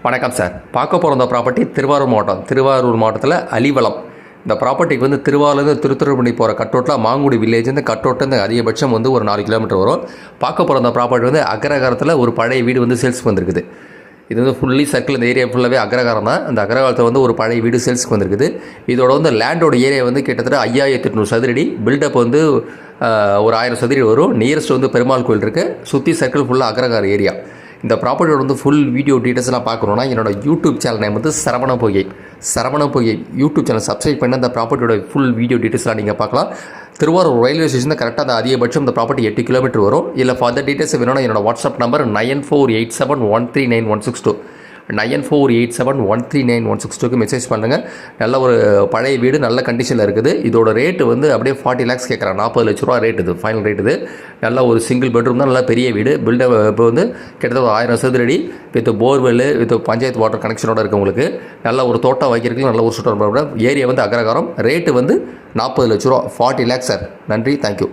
வணக்கம் சார். பார்க்க போகிற இந்த ப்ராப்பர்ட்டி திருவாரூர் மாவட்டத்தில் அலிவலம். இந்த ப்ராப்பர்ட்டிக்கு வந்து திருவாரூர்லேருந்து திருத்துறைப்பூண்டி போகிற கட்டோட்டில் மாங்குடி வில்லேஜ் இந்த கட்டோட்டில் அதிகபட்சம் வந்து ஒரு 4 கிலோமீட்டர் வரும். பார்க்க போகிற இந்த ப்ராப்பர்ட்டி வந்து அக்ரகாரத்தில் ஒரு பழைய வீடு வந்து சேல்ஸ்க்கு வந்திருக்குது. இது வந்து ஃபுல்லி சர்க்கிள், இந்த ஏரியா ஃபுல்லாகவே அக்ரகாரம் தான். அந்த அக்ரகாரத்தில் வந்து ஒரு பழைய வீடு சேல்ஸ்க்கு வந்திருக்குது. இதோட வந்து லேண்டோட ஏரியா வந்து கிட்டத்தட்ட 5800 சதுரடி. பில்டப் வந்து ஒரு 1000 சதுரடி வரும். நியரஸ்ட் வந்து பெருமாள் கோயில் இருக்குது. சுற்றி சர்க்கிள் ஃபுல்லாக அக்ரகார ஏரியா. இந்த ப்ராப்பர்ட்டியோட வந்து ஃபுல் வீடியோ டீட்டெயில்ஸ்லாம் பார்க்கணுன்னா என்னோட யூடியூப் சேனல் நேம் வந்து சரவண பொய்கை யூடியூப் சேனல் சப்ஸ்கிரைப் பண்ணி அந்த ப்ராப்பர்ட்டியோட ஃபுல் வீடியோ டீட்டெயில்ஸ்லாம் நீங்கள் பார்க்கலாம். திருவாரூர் ரயில்வே ஸ்டேஷன் தான் கரெக்டாக அந்த அதிகபட்சம் இந்த ப்ராப்பர்ட்டி 8 கிலோமீட்டர் வரும். இல்லை ஃபர்தர் டீட்டெயில்ஸ் வேணும்னா என்னோட வாட்ஸ்அப் நம்பர் 9487139162 9487139162க்கு மெசேஜ் பண்ணுங்கள். நல்ல ஒரு பழைய வீடு, நல்ல கண்டிஷனில் இருக்குது. இதோட ரேட்டு வந்து அப்படியே 40 lakhs கேட்குறாங்க. 40 லட்ச ரூபா ரேட், இது ஃபைனல் ரேட். இது நல்ல ஒரு சிங்கிள் பெட்ரூம் தான், நல்ல பெரிய வீடு. பில்டப் இப்போ வந்து கிட்டத்தட்ட 1000 சதுரடி with borewell with panchayat water கனெக்ஷனோட இருக்குது. உங்களுக்கு நல்ல ஒரு தோட்டம் வைக்கிறதுக்கு நல்ல ஒரு சுற்றம். ஏரியா வந்து அக்ரகாரம். ரேட்டு வந்து 40 லட்ச ரூபா, 40 lakhs சார். நன்றி, தேங்க்யூ.